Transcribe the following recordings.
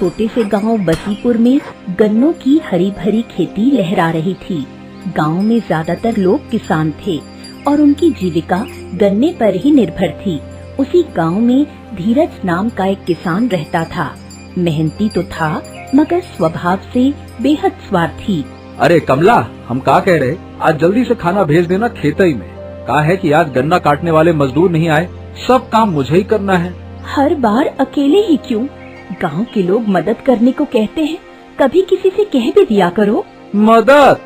छोटे से गांव बसीपुर में गन्नों की हरी भरी खेती लहरा रही थी। गांव में ज्यादातर लोग किसान थे और उनकी जीविका गन्ने पर ही निर्भर थी। उसी गांव में धीरज नाम का एक किसान रहता था। मेहनती तो था मगर स्वभाव से बेहद स्वार्थी। अरे कमला, हम का कह रहे, आज जल्दी से खाना भेज देना खेतई में। कहा है कि आज गन्ना काटने वाले मजदूर नहीं आए, सब काम मुझे ही करना है। हर बार अकेले ही क्यों? गांव के लोग मदद करने को कहते हैं, कभी किसी से कह भी दिया करो। मदद?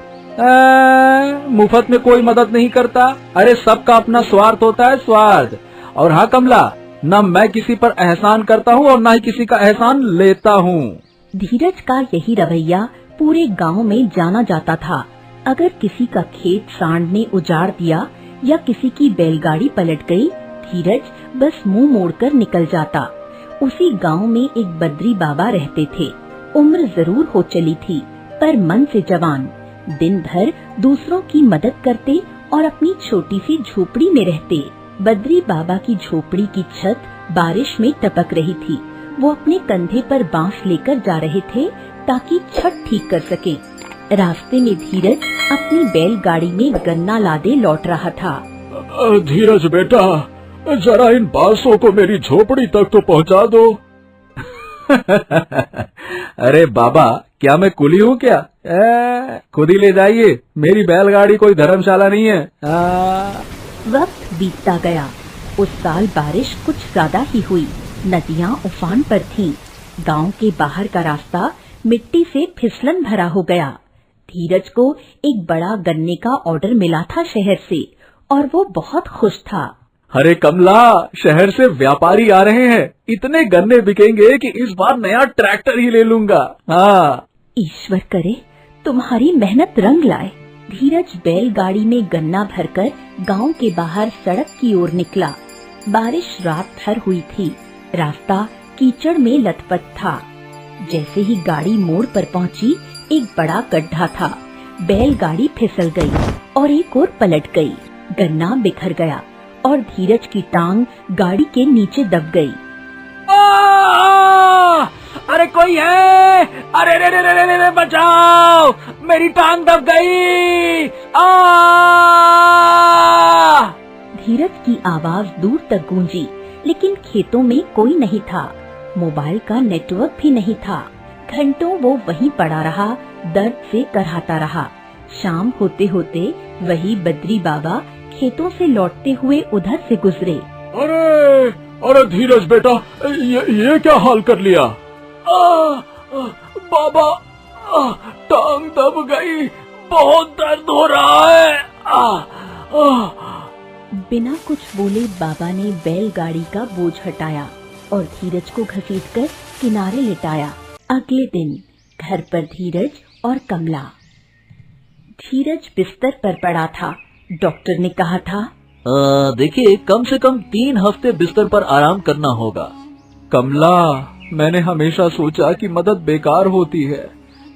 मुफ्त में कोई मदद नहीं करता। अरे सबका अपना स्वार्थ होता है, स्वार्थ। और हाँ कमला, न मैं किसी पर एहसान करता हूँ और न ही किसी का एहसान लेता हूँ। धीरज का यही रवैया पूरे गांव में जाना जाता था। अगर किसी का खेत सांड ने उजाड़ दिया या किसी की बैलगाड़ी पलट गई, धीरज बस मुंह मोड़कर निकल जाता। उसी गांव में एक बद्री बाबा रहते थे। उम्र जरूर हो चली थी पर मन से जवान। दिन भर दूसरों की मदद करते और अपनी छोटी सी झोपड़ी में रहते। बद्री बाबा की झोपड़ी की छत बारिश में टपक रही थी। वो अपने कंधे पर बांस लेकर जा रहे थे ताकि छत ठीक कर सके। रास्ते में धीरज अपनी बैलगाड़ी में गन्ना लादे लौट रहा था। धीरज बेटा, जरा इन बांसों को मेरी झोपड़ी तक तो पहुंचा दो। अरे बाबा, क्या मैं कुली हूँ क्या? खुद ही ले जाइए, मेरी बैलगाड़ी कोई धर्मशाला नहीं है। वक्त बीतता गया। उस साल बारिश कुछ ज्यादा ही हुई। नदियाँ उफान पर थीं। गांव के बाहर का रास्ता मिट्टी से फिसलन भरा हो गया। धीरज को एक बड़ा गन्ने का ऑर्डर मिला था शहर से और वो बहुत खुश था। अरे कमला, शहर से व्यापारी आ रहे हैं, इतने गन्ने बिकेंगे कि इस बार नया ट्रैक्टर ही ले लूंगा। हाँ, ईश्वर करे तुम्हारी मेहनत रंग लाए। धीरज बैलगाड़ी में गन्ना भरकर गांव के बाहर सड़क की ओर निकला। बारिश रात भर हुई थी। रास्ता कीचड़ में लथपथ था। जैसे ही गाड़ी मोड़ पर पहुंची, एक बड़ा गड्ढा था। बैलगाड़ी फिसल गई और एक और पलट गई। गन्ना बिखर गया और धीरज की टांग गाड़ी के नीचे दब गई। अरे कोई है? अरे रे रे रे रे रे, बचाओ, मेरी टांग दब गई। धीरज की आवाज दूर तक गूंजी, लेकिन खेतों में कोई नहीं था। मोबाइल का नेटवर्क भी नहीं था। घंटों वो वहीं पड़ा रहा, दर्द से कराहता रहा। शाम होते होते वही बद्री बाबा खेतों से लौटते हुए उधर से गुजरे। अरे अरे धीरज बेटा, ये क्या हाल कर लिया? बाबा, टांग दब गई, बहुत दर्द हो रहा है। बिना कुछ बोले बाबा ने बैलगाड़ी का बोझ हटाया और धीरज को घसीटकर किनारे लिटाया। अगले दिन घर पर धीरज और कमला। धीरज बिस्तर पर पड़ा था। डॉक्टर ने कहा था, देखिए, कम से कम 3 हफ्ते बिस्तर पर आराम करना होगा। कमला, मैंने हमेशा सोचा कि मदद बेकार होती है,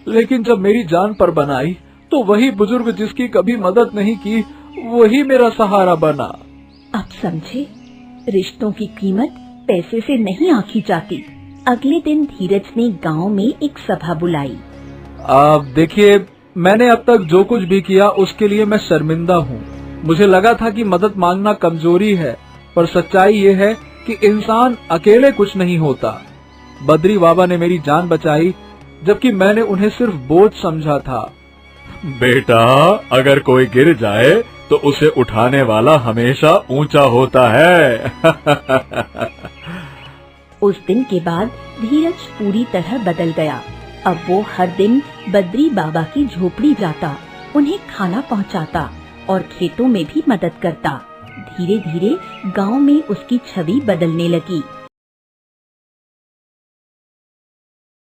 लेकिन जब मेरी जान पर बनाई तो वही बुजुर्ग जिसकी कभी मदद नहीं की, वही मेरा सहारा बना। अब समझे, रिश्तों की कीमत पैसे से नहीं आंकी जाती। अगले दिन धीरज ने गांव में एक सभा बुलाई। अब देखिए, मैंने अब तक जो कुछ भी किया उसके लिए मैं शर्मिंदा हूँ। मुझे लगा था कि मदद मांगना कमजोरी है, पर सच्चाई ये है कि इंसान अकेले कुछ नहीं होता। बद्री बाबा ने मेरी जान बचाई, जबकि मैंने उन्हें सिर्फ बोझ समझा था। बेटा, अगर कोई गिर जाए तो उसे उठाने वाला हमेशा ऊंचा होता है। उस दिन के बाद धीरज पूरी तरह बदल गया। अब वो हर दिन बद्री बाबा की झोपड़ी जाता, उन्हें खाना पहुंचाता और खेतों में भी मदद करता। धीरे धीरे गांव में उसकी छवि बदलने लगी।